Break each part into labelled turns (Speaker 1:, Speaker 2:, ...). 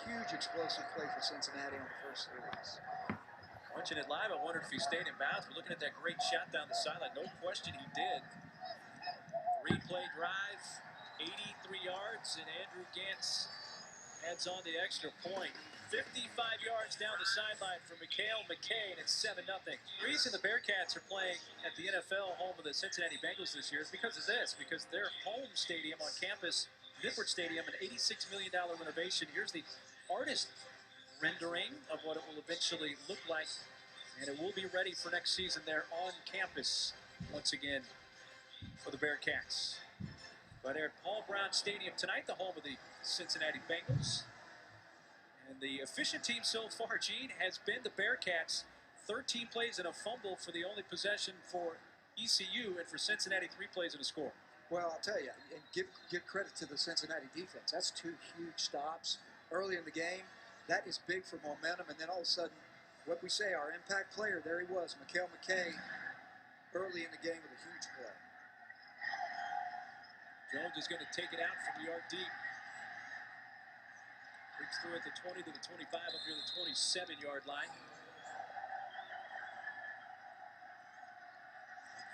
Speaker 1: Huge explosive play for Cincinnati on the first series.
Speaker 2: Watching it live, I wondered if he stayed in bounds. We're looking at that great shot down the sideline. No question he did. 3-play drive, 83 yards, and Andrew Gantz adds on the extra point. 55 yards down the sideline for Mikhail McKay, and it's 7-0. The reason the Bearcats are playing at the NFL home of the Cincinnati Bengals this year is because of this, because their home stadium on campus, Nippert Stadium, an $86 million renovation. Here's the artist rendering of what it will eventually look like, and it will be ready for next season there on campus once again for the Bearcats. But they're at Paul Brown Stadium tonight, the home of the Cincinnati Bengals. And the efficient team so far, Gene, has been the Bearcats. 13 plays and a fumble for the only possession for ECU, and for Cincinnati, 3 plays and a score.
Speaker 1: Well, I'll tell you, and give credit to the Cincinnati defense. That's 2 huge stops early in the game. That is big for momentum, and then all of a sudden, what we say, our impact player, there he was, Mikhail McKay, early in the game with a huge play.
Speaker 2: Jones is going to take it out from the yard deep. Breaks through at the 20 to the 25 up near the 27-yard line.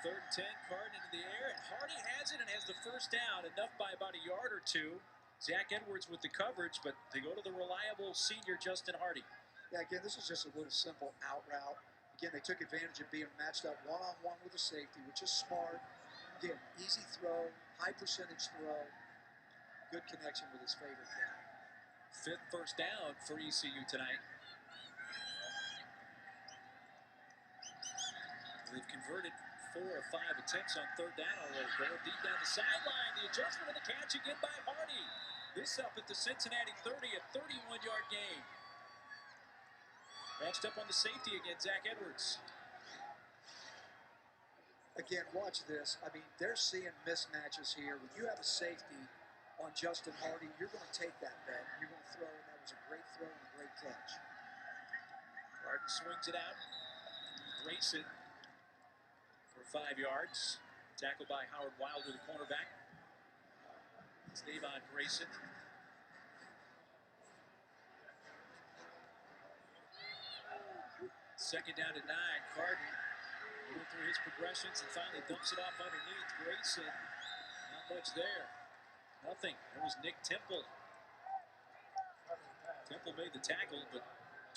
Speaker 2: 3rd and 10, Carden into the air, and Hardy has it and has the first down, enough by about a yard or 2. Zach Edwards with the coverage, but they go to the reliable senior Justin Hardy.
Speaker 1: Yeah, again, this is just a little simple out route. Again, they took advantage of being matched up one-on-one with a safety, which is smart. Again, easy throw, high percentage throw, good connection with his favorite guy.
Speaker 2: 5th first down for ECU tonight. They've converted 4 or 5 attempts on 3rd down already. Going deep down the sideline. The adjustment of the catch again by Hardy. This up at the Cincinnati 30, a 31-yard gain. Matched up on the safety again, Zach Edwards.
Speaker 1: Again, watch this. I mean, they're seeing mismatches here. When you have a safety on Justin Hardy, you're going to take that bet. You're going to throw, and that was a great throw and a great catch.
Speaker 2: Carden swings it out. Grayson for 5 yards. Tackled by Howard Wilder, the cornerback. It's Davon Grayson. Second down to 9. Carden going through his progressions and finally dumps it off underneath. Grayson, not much there. Nothing. There was Nick Temple. Temple made the tackle, but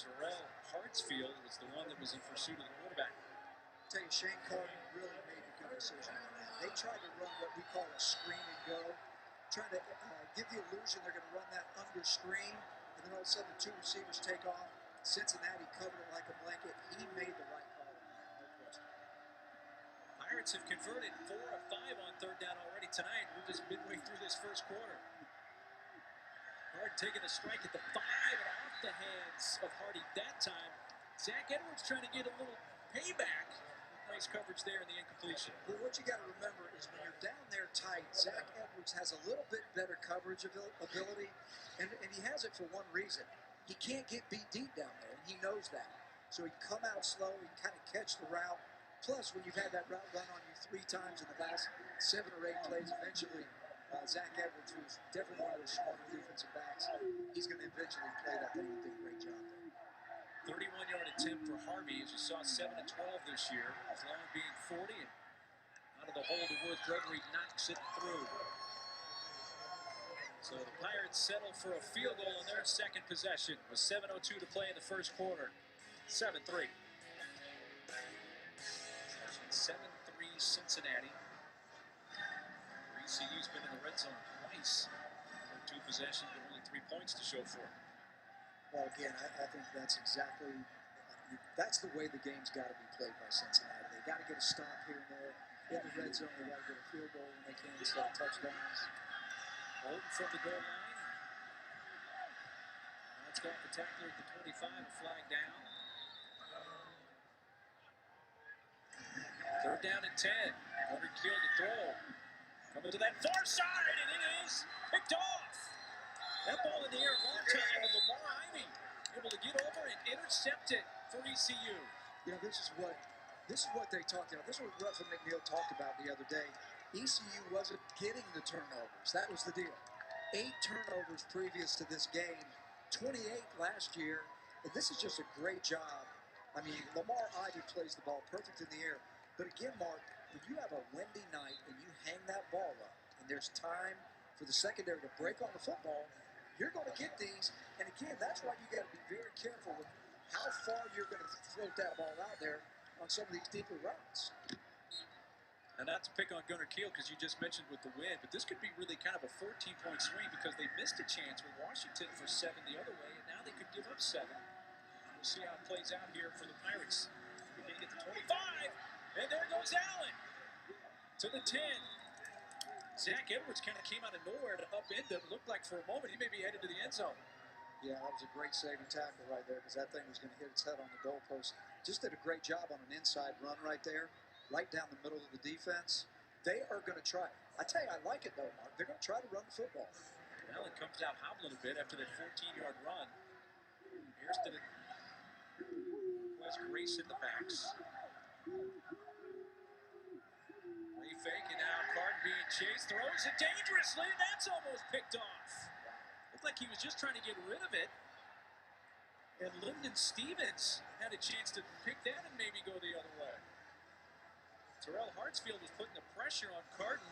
Speaker 2: Terrell Hartsfield was the one that was in pursuit of the quarterback.
Speaker 1: I'll tell you, Shane Carden really made a good decision on that. They tried to run what we call a screen and go, trying to give the illusion they're going to run that under screen, and then all of a sudden the 2 receivers take off. Cincinnati covered it like a blanket. He made the right call on that, no question.
Speaker 2: Pirates have converted 4 of 5 on 3rd down already tonight. We're just midway through this first quarter. Carden taking a strike at the 5 and off the hands of Hardy that time. Zach Edwards trying to get a little payback. Nice coverage there in the incompletion.
Speaker 1: Well, what you got to remember is when you're down there tight, Zach Edwards has a little bit better coverage ability, and he has it for one reason. He can't get beat deep down there, and he knows that. So he can come out slow, he can kind of catch the route. Plus, when you've had that route run on you 3 times in the last 7 or 8 plays, eventually Zach Edwards, who's definitely one of those smarter defensive backs, he's going to eventually play that thing and do a great job there.
Speaker 2: 31-yard attempt for Harvey, as you saw, 7 of 12 this year. As long as being 40, and out of the hole to Worth Gregory knocks it through. So the Pirates settle for a field goal on their second possession with 7:02 to play in the first quarter. 7-3. 7-3 Cincinnati. ECU's been in the red zone twice. 2 possessions, but only 3 points to show for it.
Speaker 1: Well, again, I think that's exactly, that's the way the game's got to be played by Cincinnati. They got to get a stop here and there. In the red zone, they got to get a field goal when they can instead of touchdowns.
Speaker 2: Holden from the goal line. That's got the tackler at the 25, a flag down. 3rd down and 10. Under Keel to throw. Coming to that far side, and it is picked off. That ball in the air a long time, and Lamar Ivey able to get over and intercept it for ECU.
Speaker 1: You know, this is what they talked about. This is what Ruff and McNeil talked about the other day. ECU wasn't getting the turnovers. That was the deal. 8 turnovers previous to this game. 28 last year, and this is just a great job. I mean, Lamar Ivy plays the ball perfect in the air. But again, Mark, when you have a windy night and you hang that ball up, and there's time for the secondary to break on the football, you're going to get these. And again, that's why you got to be very careful with how far you're going to float that ball out there on some of these deeper routes.
Speaker 2: And not to pick on Gunnar Kiel because you just mentioned with the wind, but this could be really kind of a 14-point swing because they missed a chance with Washington for 7 the other way, and now they could give up 7. We'll see how it plays out here for the Pirates. They get to 25, and there goes Allen to the 10. Zach Edwards kind of came out of nowhere to upend him. Looked like for a moment he may be headed to the end zone.
Speaker 1: Yeah, that was a great saving tackle right there because that thing was going to hit its head on the goalpost. Just did a great job on an inside run right there, right down the middle of the defense. They are going to try. I tell you, I like it though, Mark. They're going to try to run the football.
Speaker 2: Allen comes out hobbling a bit after that 14-yard run. Here's to the West Grace in the backs. Fake it now. Carton being chased, throws it dangerously. That's almost picked off. Looked like he was just trying to get rid of it. And Lyndon Stevens had a chance to pick that and maybe go the other way. Terrell Hartsfield was putting the pressure on Carton.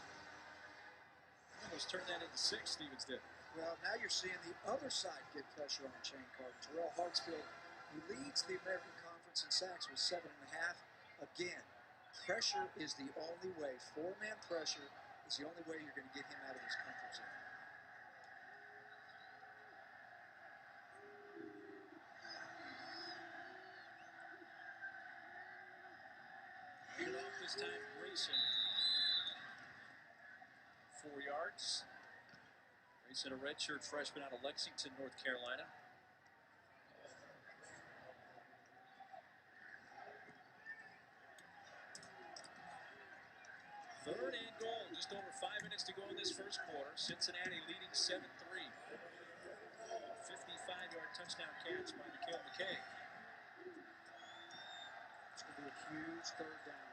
Speaker 2: Almost turned that into 6, Stevens did.
Speaker 1: Well, now you're seeing the other side get pressure on Shane Carton. Terrell Hartsfield, who leads the American Conference in sacks with 7.5. Again, pressure is the only way. 4-man pressure is the only way you're going to get him out of his comfort zone.
Speaker 2: Get off this time, Grayson. 4 yards. Grayson, a redshirt freshman out of Lexington, North Carolina. Third and goal, just over 5 minutes to go in this first quarter. Cincinnati leading 7-3. 55-yard touchdown catch by Mikhail McKay.
Speaker 1: It's going to be a huge third down.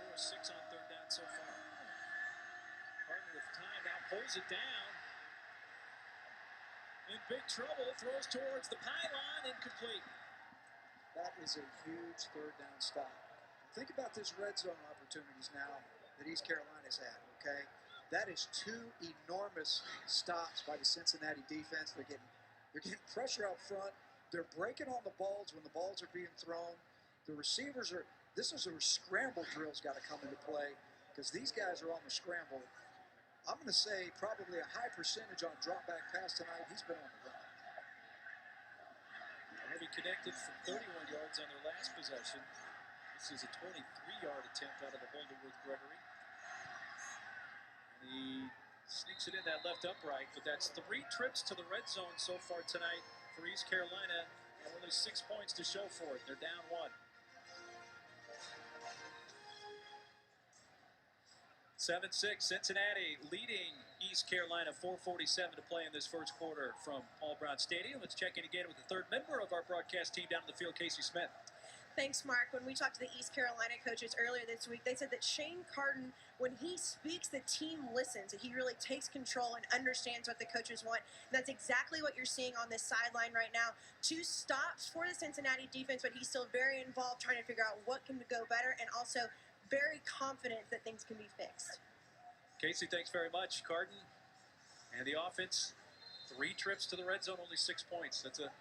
Speaker 2: 4 of 6 on third down so far. Carton with time now pulls it down. In big trouble, throws towards the pylon, incomplete.
Speaker 1: That is a huge third down stop. Think about this red zone opportunities now that East Carolina's had, okay? That is 2 enormous stops by the Cincinnati defense. They're getting pressure up front. They're breaking on the balls when the balls are being thrown. The receivers are, this is a scramble drill's got to come into play because these guys are on the scramble. I'm going to say probably a high percentage on drop back pass tonight. He's been on the run.
Speaker 2: Harvey connected from 31 yards on their last possession. This is a 23-yard attempt out of the Holderworth Gregory. And he sneaks it in that left upright, but that's 3 trips to the red zone so far tonight for East Carolina, and only 6 points to show for it. They're down 1. 7-6, Cincinnati leading East Carolina, 4:47 to play in this first quarter from Paul Brown Stadium. Let's check in again with the third member of our broadcast team down in the field, Casey Smith.
Speaker 3: Thanks, Mark. When we talked to the East Carolina coaches earlier this week, they said that Shane Carton, when he speaks, the team listens. That he really takes control and understands what the coaches want. And that's exactly what you're seeing on this sideline right now. 2 stops for the Cincinnati defense, but he's still very involved trying to figure out what can go better and also very confident that things can be fixed.
Speaker 2: Casey, thanks very much. Carton and the offense, 3 trips to the red zone, only 6 points. That's a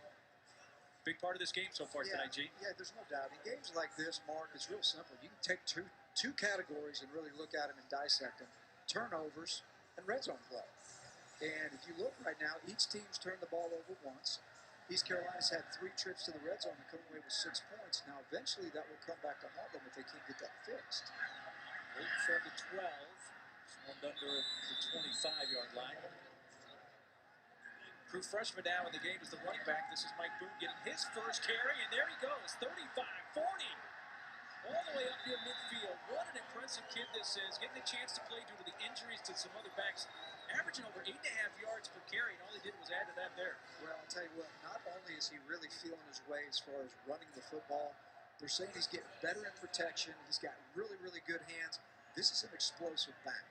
Speaker 2: big part of this game so far tonight, G.
Speaker 1: Yeah, there's no doubt. In games like this, Mark, it's real simple. You can take two categories and really look at them and dissect them. Turnovers and red zone play. And if you look right now, each team's turned the ball over once. East Carolina's had 3 trips to the red zone and come away with 6 points. Now, eventually that will come back to haunt them if they can't get that fixed.
Speaker 2: Waiting from the 12. One under the 25-yard line. True freshman now in the game is the running back. This is Mike Boone getting his first carry, and there he goes, 35, 40. All the way up near midfield. What an impressive kid this is. Getting a chance to play due to the injuries to some other backs. Averaging over 8.5 yards per carry, and all he did was add to that there.
Speaker 1: Well, I'll tell you what, not only is he really feeling his way as far as running the football, they're saying he's getting better in protection. He's got really, really good hands. This is an explosive back.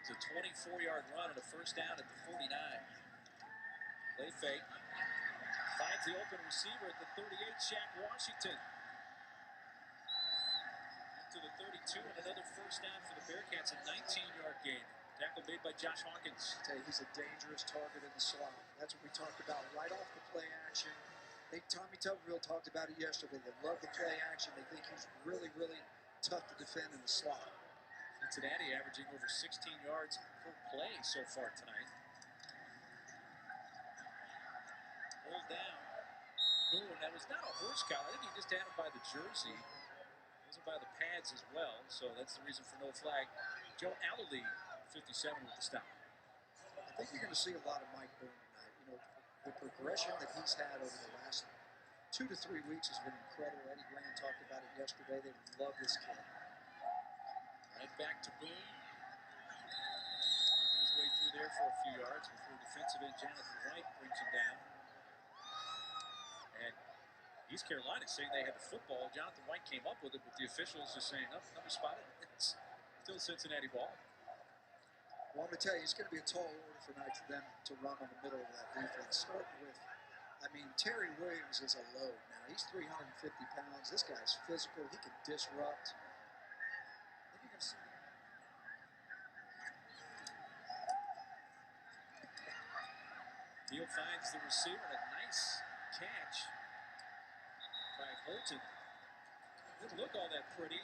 Speaker 2: It's a 24-yard run and a first down at the 49. Play fake. Finds the open receiver at the 38, Shaq Washington. To the 32, and another first down for the Bearcats, a 19-yard gain. Tackle made by Josh Hawkins.
Speaker 1: I tell you, he's a dangerous target in the slot. That's what we talked about right off the play action. Tommy Tuberville talked about it yesterday. They love the play action. They think he's really, really tough to defend in the slot.
Speaker 2: Cincinnati averaging over 16 yards per play so far tonight. Pulled down. Boone, that was not a horse collar. I think he just had him by the jersey. Those are by the pads as well, so that's the reason for no flag. Joe Allerley, 57 with the stop.
Speaker 1: I think you're going to see a lot of Mike Boone tonight. You know, the progression that he's had over the last 2 to 3 weeks has been incredible. Eddie Graham talked about it yesterday. They love this kid.
Speaker 2: Right back to Boone. Working his way through there for a few yards before defensive end Jonathan White brings him down. And East Carolina saying they had the football. Jonathan White came up with it, but the officials are saying, nope, number spotted. It's still Cincinnati ball.
Speaker 1: Well, I'm going to tell you, it's going to be a tall order for tonight for them to run on the middle of that defense. Starting with, Terry Williams is a load now. He's 350 pounds. This guy's physical. He can disrupt. I think you're going to see that.
Speaker 2: Neal finds the receiver, and a nice catch by Holton. Didn't look all that pretty,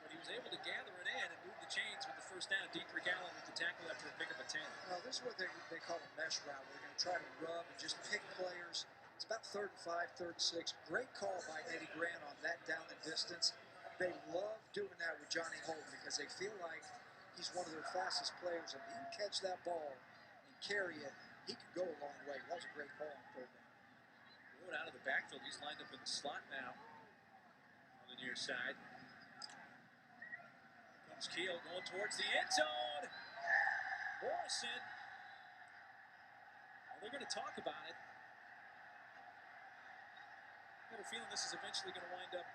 Speaker 2: but he was able to gather it in and move the chains with the first down. Dietrich Allen with the tackle after a pickup of 10.
Speaker 1: Now, this is what they call a mesh route. They're going to try to rub and just pick players. It's about 3rd and 5, 3rd and 6. Great call by Eddie Grant on that down and distance. They love doing that with Johnny Holton because they feel like he's one of their fastest players. If he can catch that ball and carry it, he could go a long way. That was a great call on 3rd down.
Speaker 2: Going out of the backfield. He's lined up in the slot now on the near side. Comes Keel going towards the end zone. Morrison. Well, they're going to talk about it. I have a feeling this is eventually going to wind up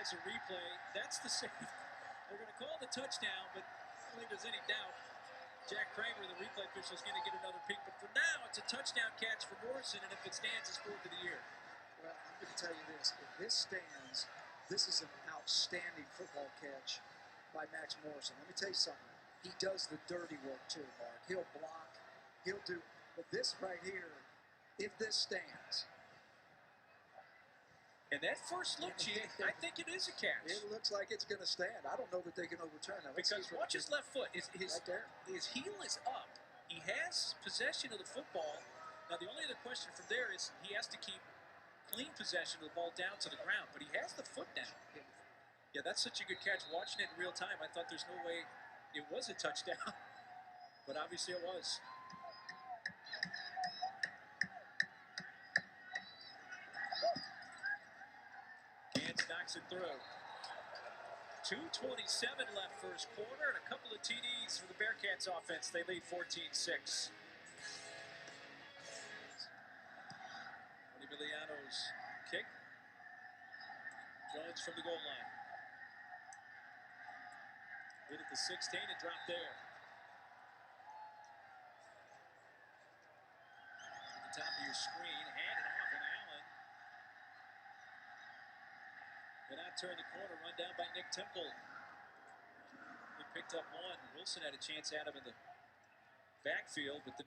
Speaker 2: as a replay. That's the save. They're going to call the touchdown, but I don't think there's any doubt. Jack Kramer, the replay official, is going to get another peek. But for now, it's a touchdown catch for Morrison, and if it stands, it's 4th of the year.
Speaker 1: Well, I'm going to tell you this. If this stands, this is an outstanding football catch by Max Morrison. Let me tell you something. He does the dirty work too, Mark. He'll block. He'll do. But this right here, if this stands.
Speaker 2: And that first look, Chief, I think it is a catch.
Speaker 1: It looks like it's going to stand. I don't know that they can overturn that.
Speaker 2: Because watch his left foot. His heel is up. He has possession of the football. Now, the only other question from there is he has to keep clean possession of the ball down to the ground. But he has the foot down. Yeah, that's such a good catch. Watching it in real time, I thought there's no way it was a touchdown. But obviously it was. Gantz knocks it through. 2:27 left first quarter and a couple of TDs for the Bearcats offense. They lead 14-6. Emiliano's kick. Jones from the goal line. Hit at the 16 and dropped there. At the top of your screen, handed off, and Allen cannot turn the corner, run down by Nick Temple. He picked up one. Wilson had a chance at him in the backfield, but the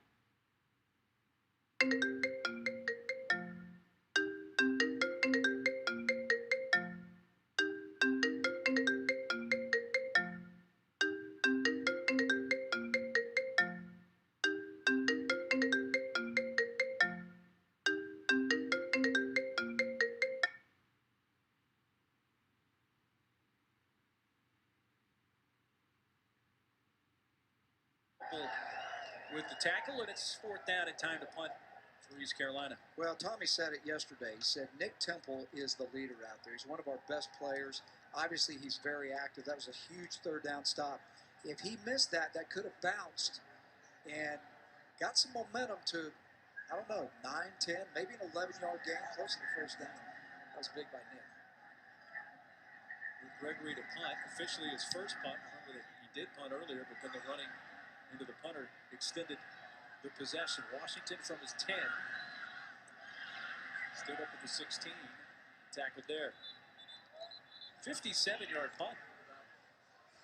Speaker 2: with the tackle, and it's 4th down and time to punt for East Carolina.
Speaker 1: Well, Tommy said it yesterday. He said Nick Temple is the leader out there. He's one of our best players. Obviously, he's very active. That was a huge 3rd down stop. If he missed that, that could have bounced and got some momentum to, I don't know, 9, 10, maybe an 11-yard gain, close to the first down. That was big by Nick.
Speaker 2: With Gregory to punt, officially his first punt. Remember that he did punt earlier, but then the running into the punter extended the possession. Washington from his 10. Stood up at the 16. Tackled there. 57-yard punt.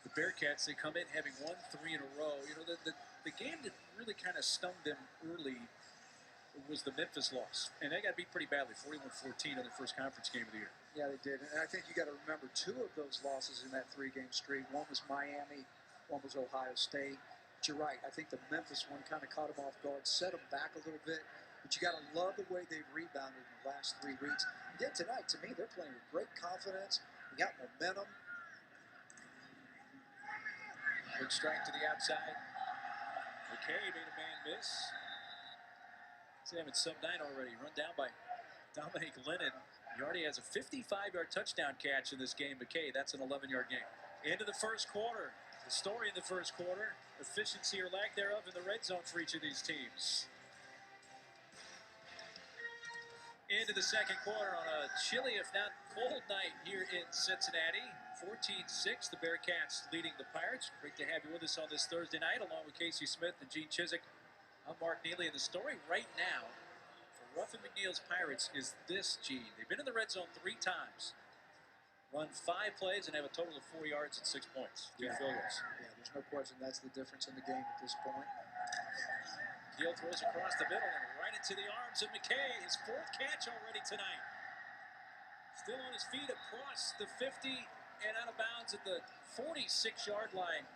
Speaker 2: The Bearcats, they come in having won 3 in a row. You know, the game that really kind of stunned them early was the Memphis loss. And they got beat pretty badly, 41-14 in the first conference game of the year.
Speaker 1: Yeah, they did. And I think you got to remember 2 of those losses in that 3-game streak. One was Miami, one was Ohio State. But you're right. I think the Memphis one kind of caught them off guard, set them back a little bit. But you got to love the way they've rebounded in the last 3 weeks. Again, tonight, to me, they're playing with great confidence. They got momentum.
Speaker 2: Quick strike to the outside. McKay made a man miss. He's having sub-9 already. Run down by Dominic Lennon. He already has a 55-yard touchdown catch in this game. McKay, that's an 11-yard game. Into the first quarter. The story in the first quarter, efficiency or lack thereof in the red zone for each of these teams. Into the second quarter on a chilly, if not cold night here in Cincinnati. 14-6, the Bearcats leading the Pirates. Great to have you with us on this Thursday night, along with Casey Smith and Gene Chizik. I'm Mark Neely, and the story right now for Ruffin McNeil's Pirates is this, Gene. They've been in the red zone 3 times, run 5 plays, and have a total of 4 yards and 6 points. 2 field goals.
Speaker 1: Yeah, there's no question that's the difference in the game at this point.
Speaker 2: Keel throws across the middle and right into the arms of McKay. His 4th catch already tonight. Still on his feet across the 50 and out of bounds at the 46-yard line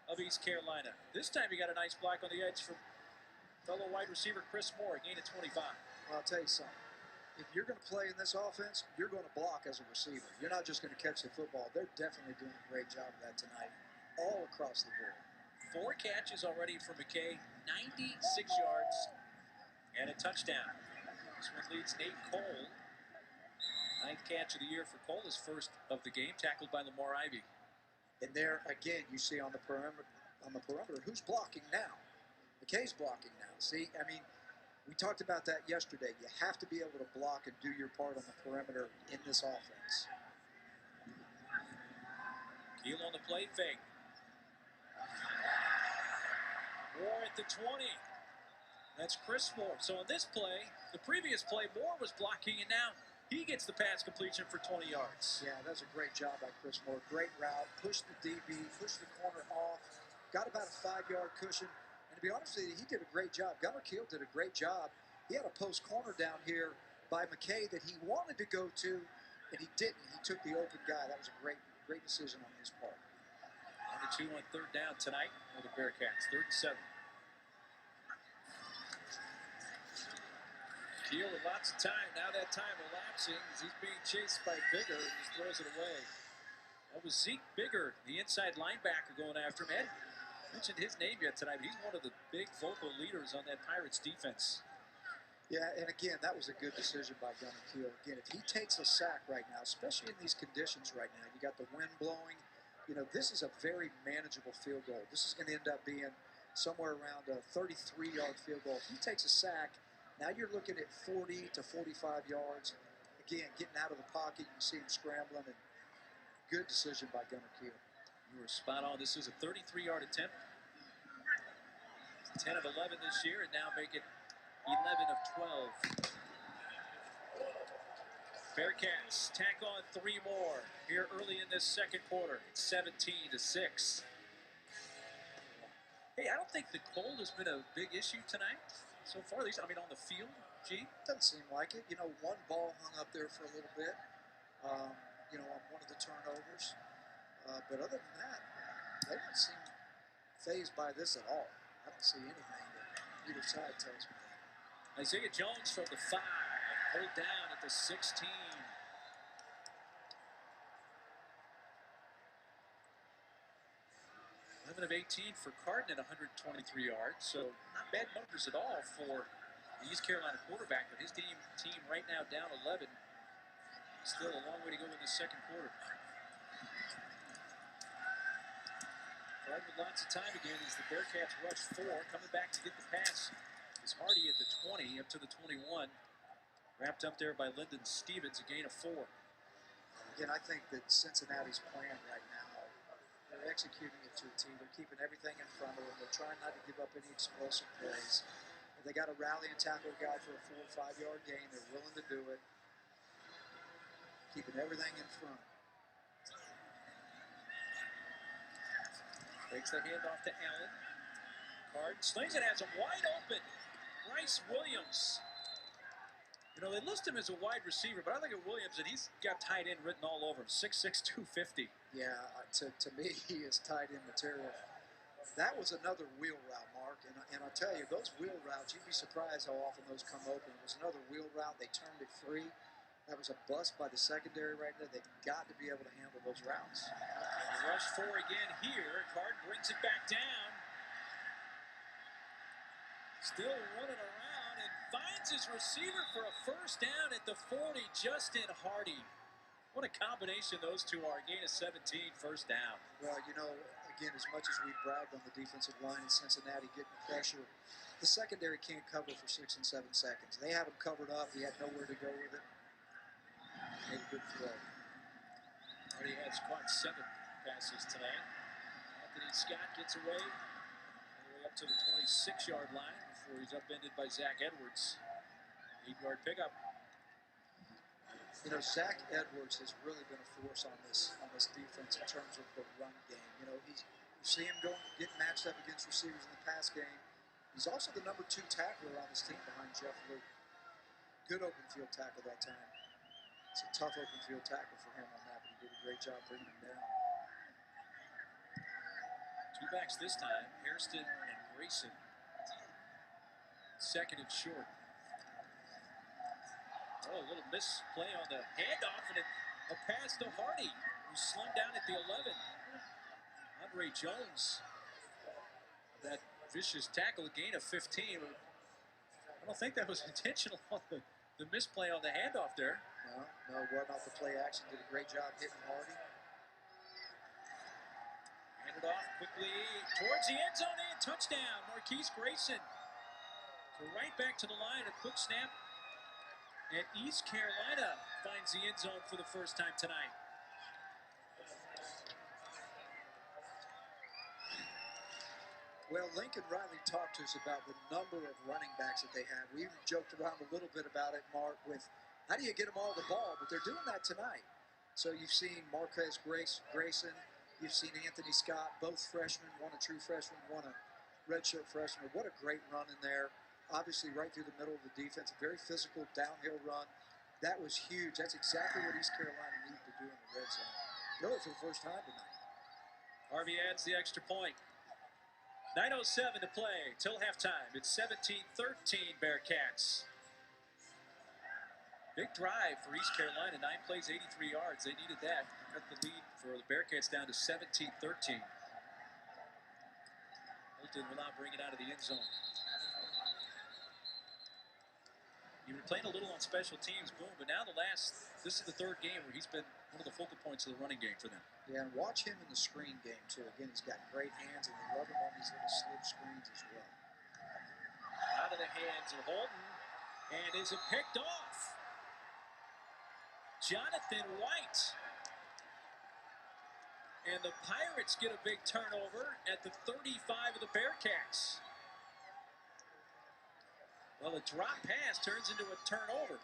Speaker 2: of East Carolina. This time he got a nice block on the edge from fellow wide receiver Chris Moore, gain of 25.
Speaker 1: Well, I'll tell you something. If you're going to play in this offense, you're going to block as a receiver. You're not just going to catch the football. They're definitely doing a great job of that tonight, all across the board.
Speaker 2: 4 catches already for McKay, 96 yards, and a touchdown. This one leads Nate Cole. 9th catch of the year for Cole, his first of the game, tackled by Lamar Ivy.
Speaker 1: And there, again, you see on the perimeter, who's blocking now? McKay's blocking now. See, I mean, we talked about that yesterday. You have to be able to block and do your part on the perimeter in this offense.
Speaker 2: Keel on the play fake. Moore at the 20. That's Chris Moore. So on this play, the previous play, Moore was blocking, and now he gets the pass completion for 20 yards.
Speaker 1: Yeah, that's a great job by Chris Moore. Great route. Pushed the DB, pushed the corner off. Got about a 5-yard cushion. And to be honest with you, he did a great job. Gunnar Keel did a great job. He had a post corner down here by McKay that he wanted to go to, and he didn't. He took the open guy. That was a great decision on his part.
Speaker 2: 1-2 on 3rd down tonight for the Bearcats. 3rd and 7. Keel with lots of time. Now that time elapsing as he's being chased by Bigger and just throws it away. That was Zeke Bigger, the inside linebacker, going after him. I mentioned his name yet tonight, but he's one of the big vocal leaders on that Pirates defense.
Speaker 1: Yeah, and again, that was a good decision by Gunnar Keel. Again, if he takes a sack right now, especially in these conditions right now, you got the wind blowing. You know, this is a very manageable field goal. This is going to end up being somewhere around a 33-yard field goal. If he takes a sack, now you're looking at 40 to 45 yards. Again, getting out of the pocket, you see him scrambling, and good decision by Gunnar Keel.
Speaker 2: You were spot on. This is a 33-yard attempt. 10 of 11 this year, and now make it 11 of 12. Bearcats tack on 3 more here early in this second quarter. It's 17-6. Hey, I don't think the cold has been a big issue tonight so far. At least, I mean, on the field, Gene?
Speaker 1: Doesn't seem like it. You know, one ball hung up there for a little bit, you know, on one of the turnovers. But other than that, they don't seem fazed by this at all. I don't see anything that either side tells me.
Speaker 2: Isaiah Jones from the 5, hold down at the 16. 11 of 18 for Carden at 123 yards, so not bad numbers at all for the East Carolina quarterback, but his team right now down 11. Still a long way to go in the second quarter. Right with lots of time again as the Bearcats rush 4. Coming back to get the pass is Hardy at the 20 up to the 21. Wrapped up there by Lyndon Stevens, a gain of 4.
Speaker 1: Again, I think that Cincinnati's plan right now, they're executing it to a T. They're keeping everything in front of them. They're trying not to give up any explosive plays. They got to rally and tackle a guy for a 4 or 5 yard gain. They're willing to do it, keeping everything in front.
Speaker 2: Takes the handoff to Allen. Card slings it, has him wide open. Bryce Williams. You know, they list him as a wide receiver, but I look at Williams, and he's got tight end written all over him. 6'6", 250.
Speaker 1: Yeah, to me, he is tight end material. That was another wheel route, Mark, and I'll tell you, those wheel routes, you'd be surprised how often those come open. It was another wheel route. They turned it free. That was a bust by the secondary right there. They've got to be able to handle those routes.
Speaker 2: Rush 4 again here. Card brings it back down. Still running around and finds his receiver for a first down at the 40, Justin Hardy. What a combination those two are. Gain of 17, first down.
Speaker 1: Well, you know, again, as much as we bragged on the defensive line in Cincinnati getting pressure, the secondary can't cover for 6 and 7 seconds. They had him covered up. He had nowhere to go with it. Made a good throw.
Speaker 2: Hardy has caught 7 passes tonight. Anthony Scott gets away all the way up to the 26-yard line before he's upended by Zach Edwards. 8-yard pickup.
Speaker 1: You know, Zach Edwards has really been a force on this defense in terms of the run game. You know, you see him get matched up against receivers in the pass game. He's also the number 2 tackler on this team behind Jeff Luke. Good open field tackle that time. It's a tough open field tackle for him on that, but he did a great job bringing him down.
Speaker 2: 2 backs this time, Hairston and Grayson. Second and short. Oh, a little misplay on the handoff, and a pass to Hardy, who's slung down at the 11. Andre Jones, that vicious tackle, gain of 15. I don't think that was intentional on the misplay on the handoff there.
Speaker 1: No, it wasn't off the play action. Did a great job hitting Hardy.
Speaker 2: Handed off quickly towards the end zone and touchdown, Marquise Grayson. So right back to the line, a quick snap. And East Carolina finds the end zone for the first time tonight.
Speaker 1: Well, Lincoln Riley talked to us about the number of running backs that they have. We even joked around a little bit about it, Mark, with how do you get them all the ball? But they're doing that tonight. So you've seen Marquez Grayson, you've seen Anthony Scott, both freshmen, one a true freshman, one a redshirt freshman. What a great run in there. Obviously right through the middle of the defense, a very physical downhill run. That was huge. That's exactly what East Carolina needed to do in the red zone. Really for the first time tonight.
Speaker 2: Harvey adds the extra point. 9:07 to play till halftime. It's 17-13 Bearcats. Big drive for East Carolina. 9 plays, 83 yards. They needed that. Cut the lead for the Bearcats down to 17-13. Holton will now bring it out of the end zone. He was playing a little on special teams, boom, but now this is the 3rd game where he's been one of the focal points of the running game for them.
Speaker 1: Yeah, and watch him in the screen game, too. Again, he's got great hands, and they love him on these little slip screens as well.
Speaker 2: Out of the hands of Holton, and is it picked off? Jonathan White. And the Pirates get a big turnover at the 35 of the Bearcats. Well, a drop pass turns into a turnover.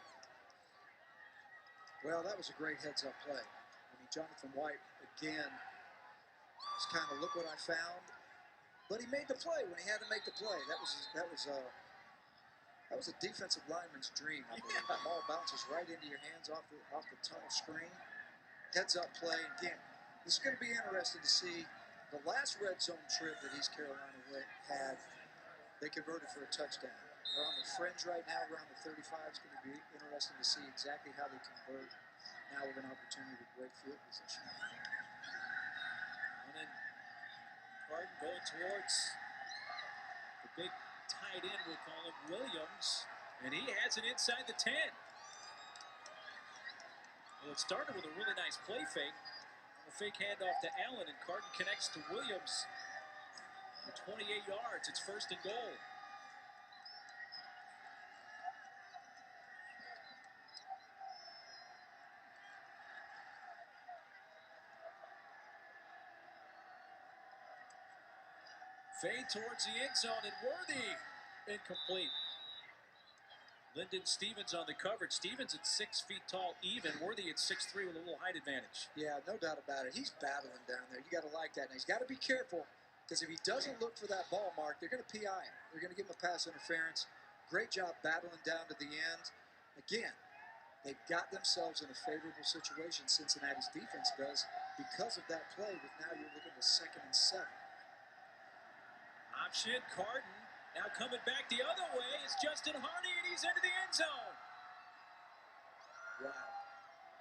Speaker 1: Well, that was a great heads-up play. I mean, Jonathan White, again, was kind of look what I found. But he made the play when he had to make the play. That was a defensive lineman's dream, I believe. The ball bounces right into your hands off the tunnel screen. Heads-up play. Again, this is going to be interesting to see. The last red zone trip that East Carolina had, they converted for a touchdown. They're on the fringe right now, around the 35. It's going to be interesting to see exactly how they convert now with an opportunity with great field position.
Speaker 2: And then Carden going towards the big tight end, we'll call him Williams, and he has it inside the 10. Well, it started with a really nice play fake. A fake handoff to Allen, and Carden connects to Williams for 28 yards. It's first and goal. Fade towards the end zone, and Worthy incomplete. Lyndon Stevens on the coverage. Stevens at 6 feet tall, even. Worthy at 6'3" with a little height advantage.
Speaker 1: Yeah, no doubt about it. He's battling down there. You got to like that. Now, he's got to be careful because if he doesn't look for that ball mark, they're going to PI him. They're going to give him a pass interference. Great job battling down to the end. Again, they've got themselves in a favorable situation, Cincinnati's defense does, because of that play. With now you're looking at 2nd and 7.
Speaker 2: Option, Carton. Now coming back the other way is Justin Hardy, and he's into the end zone.
Speaker 1: Wow.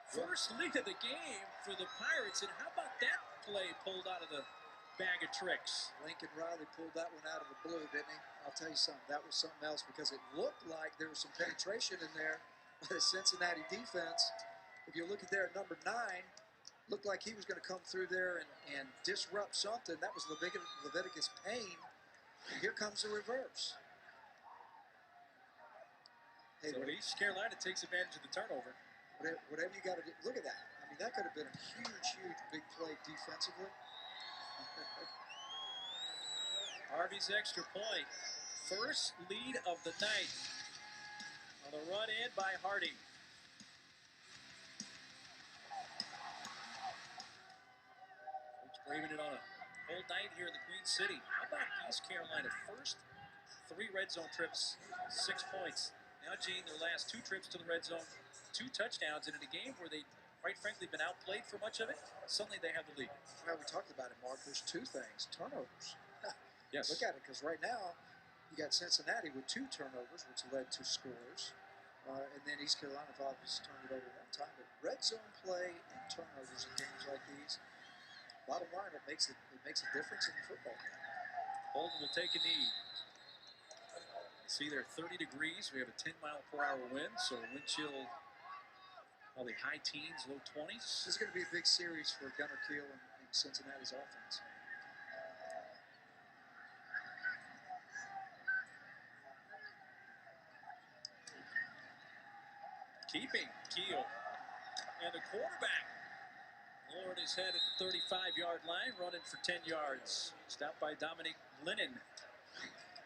Speaker 2: First lead of the game for the Pirates, and how about that play pulled out of the bag of tricks?
Speaker 1: Lincoln Riley pulled that one out of the blue, didn't he? I'll tell you something, that was something else because it looked like there was some penetration in there by the Cincinnati defense. If you look at there at number 9, looked like he was going to come through there and disrupt something. That was Leviticus Payne. Here comes the reverse. Hey,
Speaker 2: so East Carolina takes advantage of the turnover.
Speaker 1: Whatever you got to do. Look at that. I mean, that could have been a huge, huge big play defensively.
Speaker 2: Harvey's extra point. First lead of the night. On the run in by Hardy. It's braving it on a cold night here in the Queen City. How about East Carolina? First 3 red zone trips, 6 points. Now, Gene, their last 2 trips to the red zone, 2 touchdowns, and in a game where they, quite frankly, been outplayed for much of it, suddenly they have the lead.
Speaker 1: Well, we talked about it, Mark. There's 2 things. Turnovers.
Speaker 2: Yes.
Speaker 1: Look at it, because right now, you got Cincinnati with 2 turnovers, which led to scores. And then East Carolina obviously turned it over 1 time. But red zone play and turnovers in games like these, bottom line, it makes a difference in the football game.
Speaker 2: Holden will take a knee. See, they're 30 degrees. We have a 10-mile-per-hour wind, so wind chill probably high teens, low 20s.
Speaker 1: This is going to be a big series for Gunnar Kiel and Cincinnati's offense.
Speaker 2: Keeping Kiel. And the quarterback lowered his head at the 35-yard line, running for 10 yards. Stopped by Dominic Lennon.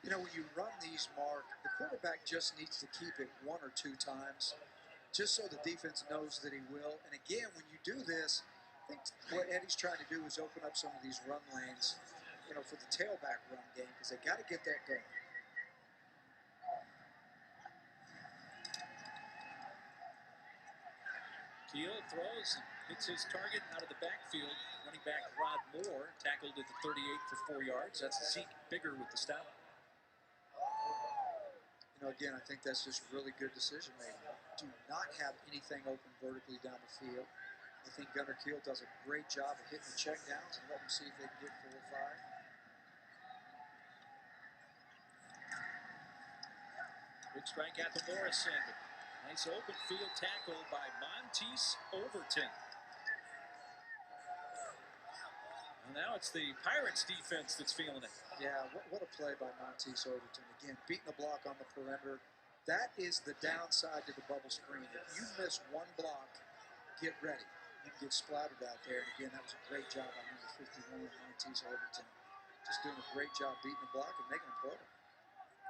Speaker 1: You know, when you run these, Mark, the quarterback just needs to keep it 1 or 2 times, just so the defense knows that he will. And again, when you do this, I think what Eddie's trying to do is open up some of these run lanes, you know, for the tailback run game, because they got to get that going.
Speaker 2: Kiel throws and hits his target out of the backfield. Running back Rod Moore tackled at the 38 for 4 yards. That's Zeke Bigger with the stop.
Speaker 1: You know, again, I think that's just really good decision making. Do not have anything open vertically down the field. I think Gunnar Kiel does a great job of hitting the check downs and let them see if they can get 4 or 5.
Speaker 2: Big strike out to Morrison. Nice open field tackle by Monteese Overton. And now it's the Pirates defense that's feeling it.
Speaker 1: Yeah, what a play by Monteese Overton. Again, beating the block on the perimeter. That is the downside to the bubble screen. If you miss 1 block, get ready. You can get splattered out there. And again, that was a great job by number 51, Monteese Overton. Just doing a great job beating the block and making them play.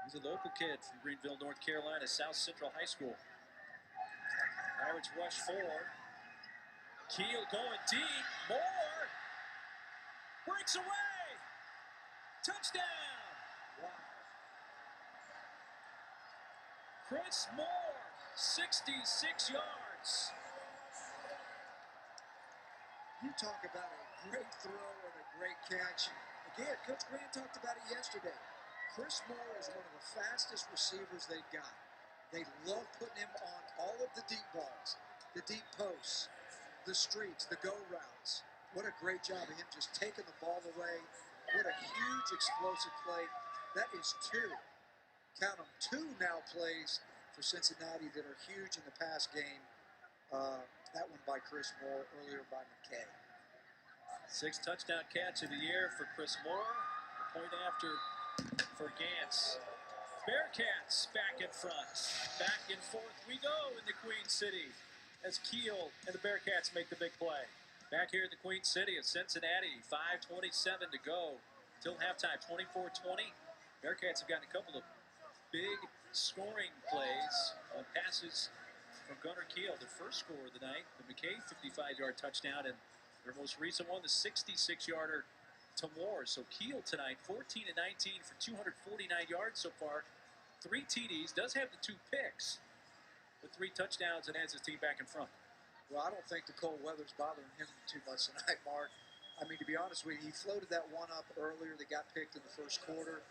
Speaker 2: He's a local kid from Greenville, North Carolina, South Central High School. Pirates rush 4. Kiel going deep. Moore breaks away. Touchdown.
Speaker 1: Wow.
Speaker 2: Chris Moore, 66 yards.
Speaker 1: You talk about a great throw and a great catch. Again, Coach Grant talked about it yesterday. Chris Moore is one of the fastest receivers they've got. They love putting him on all of the deep balls, the deep posts, the streaks, the go routes. What a great job of him just taking the ball away. What a huge explosive play. That is 2. Count them, 2 now plays for Cincinnati that are huge in the pass game. That one by Chris Moore, earlier by McKay.
Speaker 2: 6th touchdown catch of the year for Chris Moore. The point after for Gantz. Bearcats back in front. Back and forth we go in the Queen City as Kiel and the Bearcats make the big play. Back here in the Queen City of Cincinnati, 5:27 to go till halftime, 24-20. Bearcats have gotten a couple of big scoring plays on passes from Gunnar Keel. The first score of the night, the McKay 55-yard touchdown, and their most recent one, the 66-yarder to Moore. So Keel tonight, 14 and 19 for 249 yards so far, 3 TDs, does have the 2 picks, with 3 touchdowns and has his team back in front.
Speaker 1: Well, I don't think the cold weather's bothering him too much tonight, Mark. I mean, to be honest with you, he floated that one up earlier that got picked in the first quarter.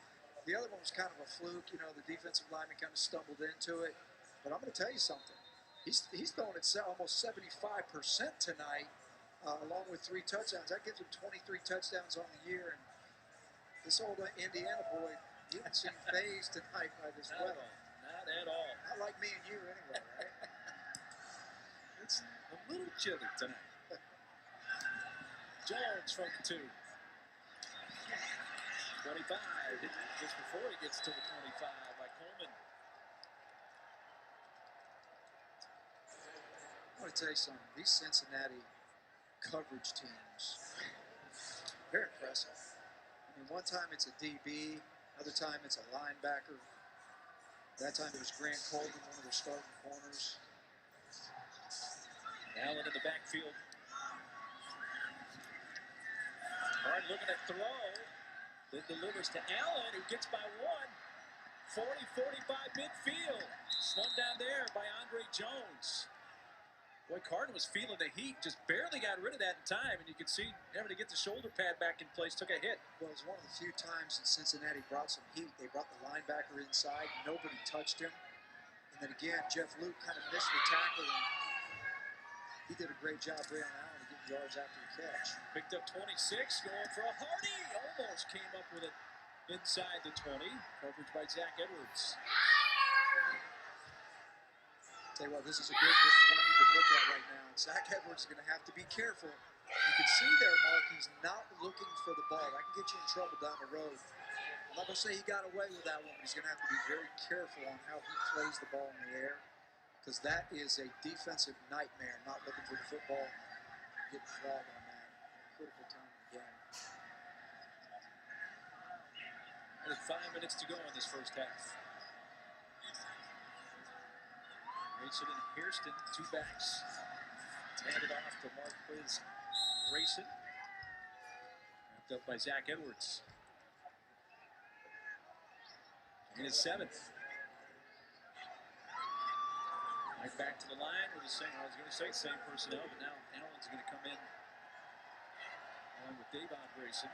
Speaker 1: The other one was kind of a fluke. You know, the defensive lineman kind of stumbled into it. But I'm going to tell you something. He's throwing at almost 75% tonight, along with 3 touchdowns. That gives him 23 touchdowns on the year. And this old Indiana boy, he didn't seem phased tonight by this weather.
Speaker 2: Not at all.
Speaker 1: Not like me and you anyway, right?
Speaker 2: It's a little chilly tonight. Jones from the 2. 25, just before he gets to the 25 by Coleman.
Speaker 1: I want to tell you something. These Cincinnati coverage teams, very impressive. I mean, one time it's a DB, another time it's a linebacker. That time it was Grant Coleman, one of their starting corners.
Speaker 2: Allen in the backfield. Hard looking at throw. Then delivers to Allen, who gets by 1. 40-45 midfield. Slung down there by Andre Jones. Boy, Cardin was feeling the heat, just barely got rid of that in time, and you could see having to get the shoulder pad back in place, took a hit.
Speaker 1: Well, it was one of the few times that Cincinnati brought some heat. They brought the linebacker inside. Nobody touched him. And then again, Jeff Luke kind of missed the tackle, and he did a great job, Braylon Allen, to get yards after the catch.
Speaker 2: Picked up 26, going for a Hardy. Almost came up with it inside the 20. Coverage by Zach Edwards.
Speaker 1: Tell you what, this is one you can look at right now. Zach Edwards is going to have to be careful. You can see there, Mark, he's not looking for the ball. That can get you in trouble down the road. I'm not going to say he got away with that one, but he's going to have to be very careful on how he plays the ball in the air, because that is a defensive nightmare, not looking for the football, getting flagged on that at a critical time of the game.
Speaker 2: With 5 minutes to go in this first half. Grayson and Hairston, 2 backs. It's handed off to Marquez Grayson. Wrapped up by Zach Edwards. In his 7th. Right back to the line with the same, I was going to say same personnel, but now Allen's going to come in along with Davon Grayson.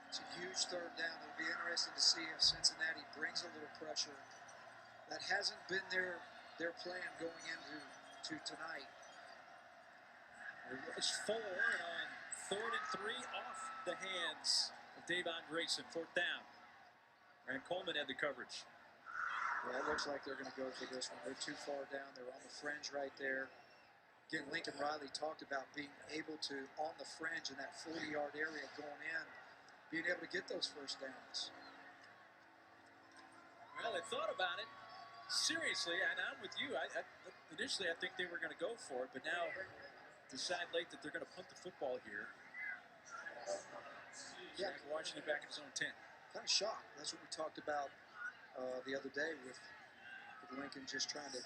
Speaker 1: It's a huge 3rd down. It'll be interesting to see if Cincinnati brings a little pressure. That hasn't been their plan going into tonight.
Speaker 2: It was 4, and on 3rd and 3, off the hands of Davon Grayson, 4th down. And Coleman had the coverage.
Speaker 1: Yeah, it looks like they're going to go for this one. They're too far down. They're on the fringe right there. Again, Lincoln Riley talked about being able to, on the fringe in that 40-yard area going in, being able to get those first downs.
Speaker 2: Well, they thought about it. Seriously, and I'm with you. Initially, I think they were going to go for it, but now decide late that they're going to punt the football here.
Speaker 1: Yeah,
Speaker 2: Washington back in his own 10.
Speaker 1: Kind of shocked. That's what we talked about the other day with Lincoln just trying to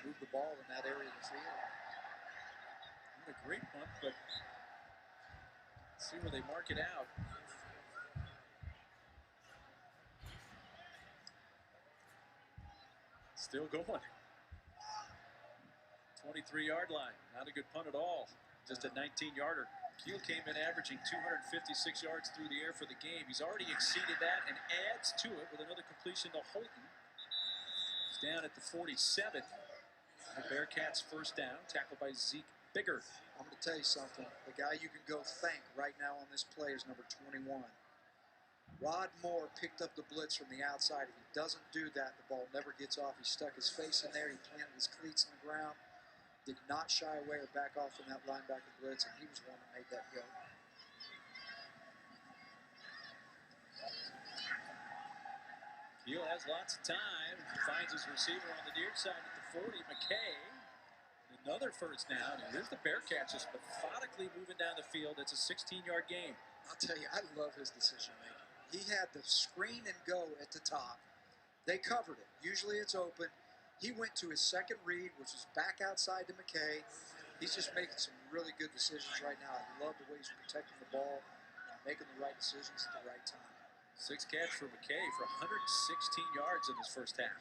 Speaker 1: move the ball in that area of the field.
Speaker 2: Not a great punt, but see where they mark it out. Still going. 23-yard line. Not a good punt at all. Just a 19-yarder. Keel came in averaging 256 yards through the air for the game. He's already exceeded that and adds to it with another completion to Holton. He's down at the 47. The Bearcats' first down, tackled by Zeke Bigger.
Speaker 1: I'm going to tell you something. The guy you can go thank right now on this play is number 21. Rod Moore picked up the blitz from the outside. If he doesn't do that, the ball never gets off. He stuck his face in there. He planted his cleats in the ground. Did not shy away or back off from that linebacker blitz, and he was the one that made that go.
Speaker 2: Keel has lots of time. Finds his receiver on the near side at the 40, McKay. Another first down, and here's the Bearcats just methodically moving down the field. It's a 16-yard game.
Speaker 1: I'll tell you, I love his decision making. He had the screen and go at the top. They covered it. Usually it's open. He went to his second read, which was back outside to McKay. He's just making some really good decisions right now. I love the way he's protecting the ball and making the right decisions at the right time.
Speaker 2: 6 catch for McKay for 116 yards in his first half.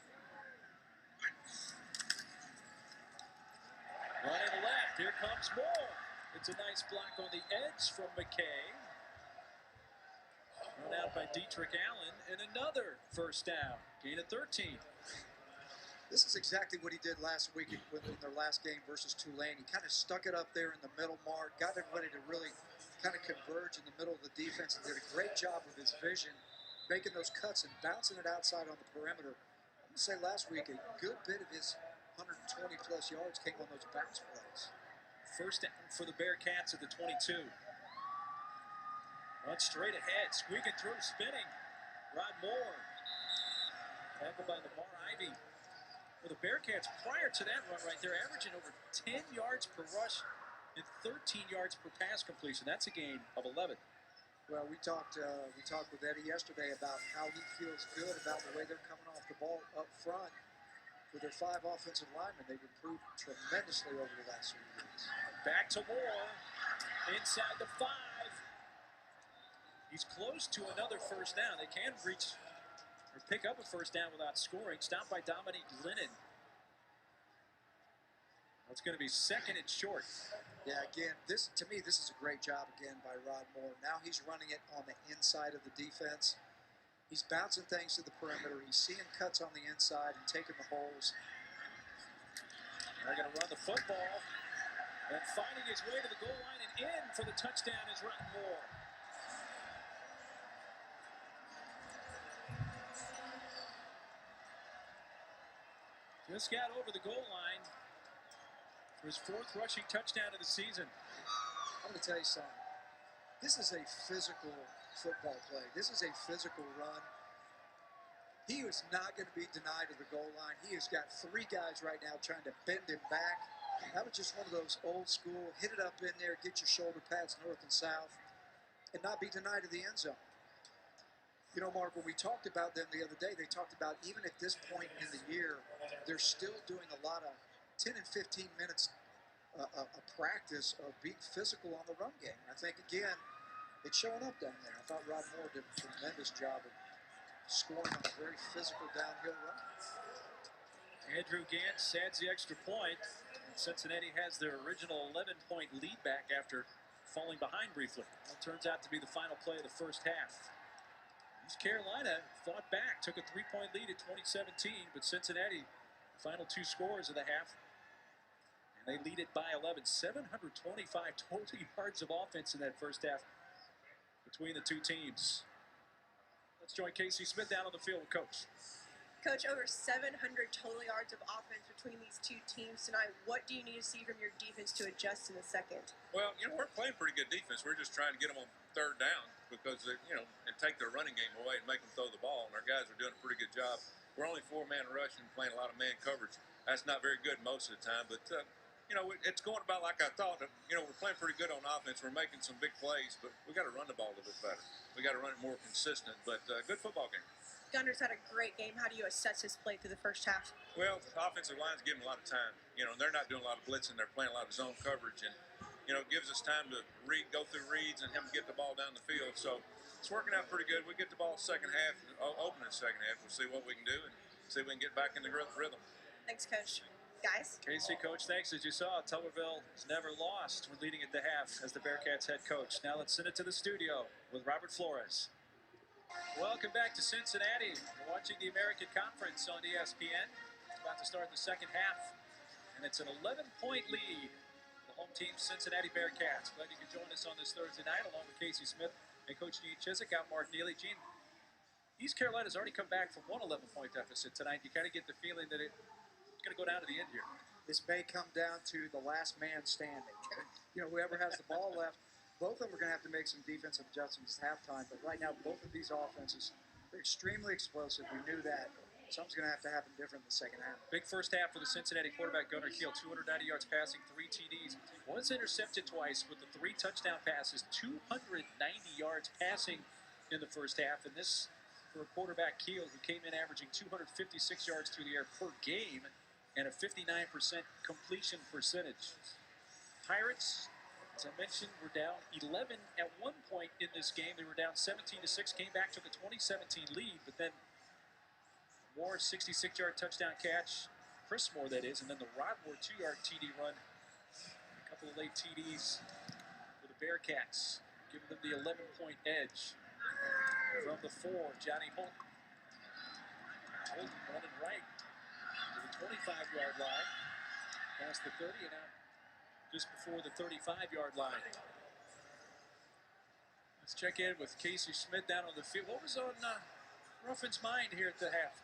Speaker 2: Running left, here comes Moore. It's a nice block on the edge from McKay. Run out by Dietrich Allen, and another first down. Gain of 13.
Speaker 1: This is exactly what he did last week in their last game versus Tulane. He kind of stuck it up there in the middle mark, got everybody to really kind of converge in the middle of the defense, and did a great job with his vision, making those cuts and bouncing it outside on the perimeter. I'm going to say last week, a good bit of his 120-plus yards came on those bounce plays.
Speaker 2: First down for the Bearcats at the 22. Run straight ahead, squeaking through, spinning. Rod Moore. Tackled by Lamar Ivy. For the Bearcats, prior to that run right there, averaging over 10 yards per rush and 13 yards per pass completion. That's a gain of 11.
Speaker 1: Well, we talked with Eddie yesterday about how he feels good about the way they're coming off the ball up front. With their 5 offensive linemen, they've improved tremendously over the last few years.
Speaker 2: Back to Moore, inside the 5. He's close to another first down. They can reach or pick up a first down without scoring. Stopped by Dominique Lennon. That's going to be second and short.
Speaker 1: Yeah, again, this is a great job again by Rod Moore. Now he's running it on the inside of the defense. He's bouncing things to the perimeter. He's seeing cuts on the inside and taking the holes.
Speaker 2: They're going to run the football. And finding his way to the goal line and in for the touchdown is Rod Moore. Just got over the goal line for his 4th rushing touchdown of the season.
Speaker 1: I'm going to tell you something. This is a physical football play. This is a physical run. He is not going to be denied to the goal line. He has got 3 guys right now trying to bend him back. That was just one of those old school, hit it up in there, get your shoulder pads north and south, and not be denied to the end zone. You know, Mark, when we talked about them the other day, they talked about even at this point in the year, they're still doing a lot of 10 and 15 minutes a practice of being physical on the run game. I think, again, it's showing up down there. I thought Rod Moore did a tremendous job of scoring on a very physical downhill run.
Speaker 2: Andrew Gantz adds the extra point. And Cincinnati has their original 11-point lead back after falling behind briefly. It turns out to be the final play of the first half. East Carolina fought back, took a 3-point lead at 2017, but Cincinnati, the final 2 scores of the half, and they lead it by 11. 725 total yards of offense in that first half between the 2 teams. Let's join Casey Smith down on the field with Coach.
Speaker 3: Coach, over 700 total yards of offense between these 2 teams tonight. What do you need to see from your defense to adjust in the second?
Speaker 4: Well, we're playing pretty good defense. We're just trying to get them on 3rd down because, and take their running game away and make them throw the ball. And our guys are doing a pretty good job. We're only 4-man rushing, playing a lot of man coverage. That's not very good most of the time, but, it's going about like I thought. We're playing pretty good on offense. We're making some big plays, but we got to run the ball a little bit better. We got to run it more consistent, but good football game.
Speaker 3: Gunner's had a great game. How do you assess his play through the first half?
Speaker 4: Well, the offensive line's giving a lot of time. They're not doing a lot of blitzing. They're playing a lot of zone coverage, and it gives us time to go through reads and him get the ball down the field. So it's working out pretty good. We get the ball second half, opening second half. We'll see what we can do and see if we can get back in the rhythm.
Speaker 3: Thanks, Coach. Guys?
Speaker 2: Casey, Coach, thanks. As you saw, Tuberville has never lost when leading at the half as the Bearcats head coach. Now let's send it to the studio with Robert Flores. Welcome back to Cincinnati. You're watching the American Conference on ESPN. It's about to start the second half, and it's an 11-point lead. The home team, Cincinnati Bearcats. Glad you could join us on this Thursday night, along with Casey Smith and Coach Gene Chizik. I'm Mark Neely. Gene, East Carolina's already come back from one 11-point deficit tonight. You kind of get the feeling that it's going to go down to the end here.
Speaker 1: This may come down to the last man standing. Whoever has the ball left. Both of them are going to have to make some defensive adjustments at halftime, but right now both of these offenses are extremely explosive. We knew that. Something's going to have to happen different in the second half.
Speaker 2: Big first half for the Cincinnati quarterback, Gunnar Kiel. 290 yards passing, 3 TDs. Was intercepted twice with the 3 touchdown passes, 290 yards passing in the first half. And this for a quarterback, Keel, who came in averaging 256 yards through the air per game and a 59% completion percentage. Pirates, as I mentioned, were down 11 at one point in this game. They were down 17-6, came back to the 2017 lead, but then Moore's 66-yard touchdown catch, Chris Moore that is, and then the Rod Moore 2-yard TD run, a couple of late TDs for the Bearcats, giving them the 11-point edge. From the 4, Johnny Holt. Holt running right to the 25-yard line, past the 30, and out just before the 35-yard line. Let's check in with Casey Schmidt down on the field. What was on Ruffin's mind here at the half?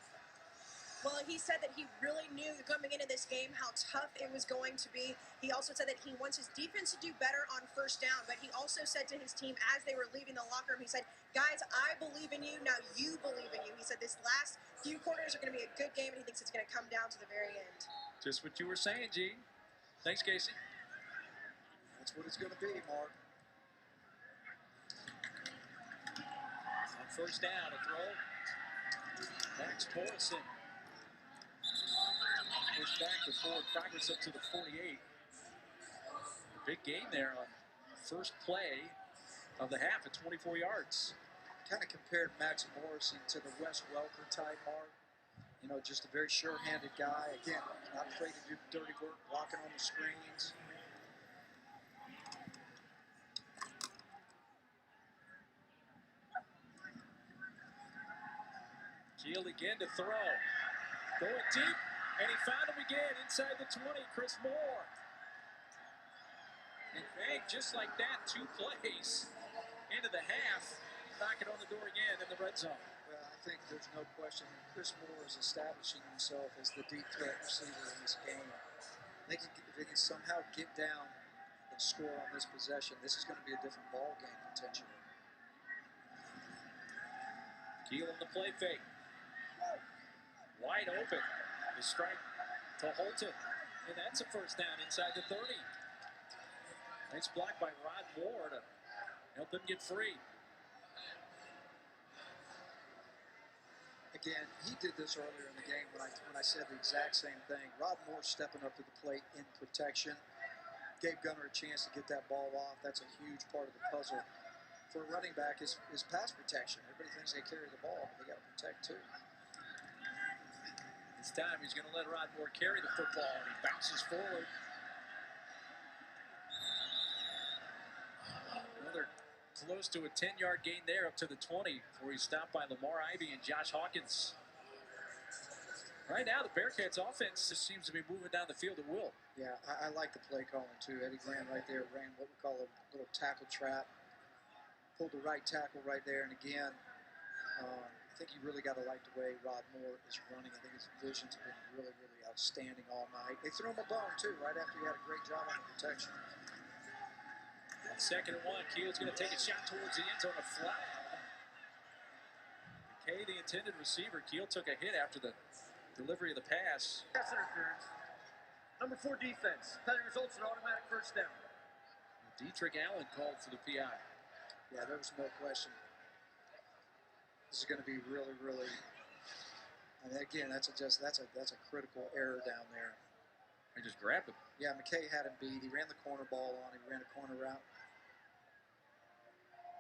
Speaker 3: Well, he said that he really knew coming into this game how tough it was going to be. He also said that he wants his defense to do better on first down, but he also said to his team as they were leaving the locker room, he said, guys, I believe in you, now you believe in you. He said this last few quarters are going to be a good game, and he thinks it's going to come down to the very end.
Speaker 2: Just what you were saying, Gene. Thanks, Casey.
Speaker 1: That's what it's going to be, Mark.
Speaker 2: On first down, a throw. Max Morrison. Pushed back with forward progress up to the 48. Big gain there on first play of the half at 24 yards.
Speaker 1: Kind of compared Max Morrison to the Wes Welker type, Mark. You know, just a very sure-handed guy. Again, not afraid to do dirty work, blocking on the screens.
Speaker 2: Keel again to throw. Going deep. And he found him again inside the 20, Chris Moore. And bang, just like that, 2 plays into the half, knocking on the door again in the red zone.
Speaker 1: Well, I think there's no question Chris Moore is establishing himself as the deep threat receiver in this game. If they can somehow get down and score on this possession, this is going to be a different ball game potentially.
Speaker 2: Keel on the play fake. Wide open. The strike to Holton, and that's a first down inside the 30. Nice block by Rod Moore to help him get free.
Speaker 1: Again, he did this earlier in the game when I said the exact same thing. Rod Moore stepping up to the plate in protection, gave Gunner a chance to get that ball off. That's a huge part of the puzzle for a running back is pass protection. Everybody thinks they carry the ball, but they got to protect too.
Speaker 2: This time he's going to let Rod Moore carry the football, and he bounces forward. Another close to a 10-yard gain there up to the 20 before he's stopped by Lamar Ivy and Josh Hawkins. Right now, the Bearcats offense just seems to be moving down the field at will.
Speaker 1: Yeah, I like the play calling too. Eddie Graham right there ran what we call a little tackle trap. Pulled the right tackle right there, and again, I think you really got to like the way Rod Moore is running. I think his vision's been really, really outstanding all night. They threw him a bone, too, right after he had a great job on the protection.
Speaker 2: On 2nd and 1, Keel's going to take a shot towards the end zone, a flag. McKay, the intended receiver. Keel took a hit after the delivery of the pass.
Speaker 5: Pass interference. Number 4 defense. Penalty results in automatic first down.
Speaker 2: Dietrich Allen called for the PI.
Speaker 1: Yeah, there was no question. This is going to be really, really. And again, that's a critical error down there.
Speaker 2: He just grabbed him.
Speaker 1: Yeah, McKay had him beat. He ran the corner ball on. He ran a corner route.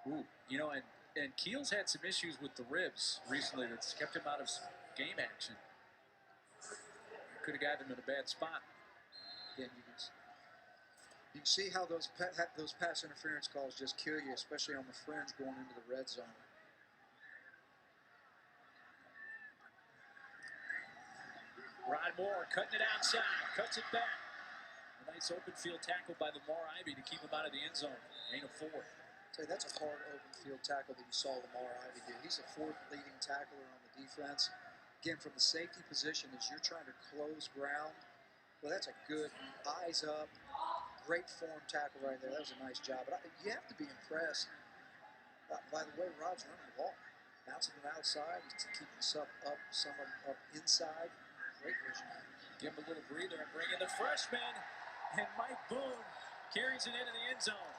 Speaker 2: Ooh, you know, and Keel's had some issues with the ribs recently that's kept him out of some game action. Could have gotten him in a bad spot.
Speaker 1: Again, you can see how those pass interference calls just kill you, especially on the fringe going into the red zone.
Speaker 2: Rod Moore cutting it outside, cuts it back. A nice open field tackle by Lamar Ivy to keep him out of the end zone. Gain of 4.
Speaker 1: Tell you, that's a hard open field tackle that you saw Lamar Ivy do. He's the 4th leading tackler on the defense. Again, from the safety position, as you're trying to close ground, well, that's a good eyes up, great form tackle right there. That was a nice job. But you have to be impressed by the way Rod's running the ball. Bouncing it outside, he's keeping some up inside. Great vision.
Speaker 2: Give him a little breather and bring in the freshman. And Mike Boone carries it into the end zone.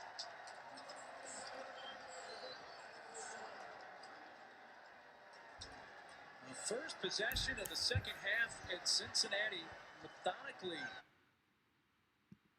Speaker 2: First possession of the second half, and Cincinnati methodically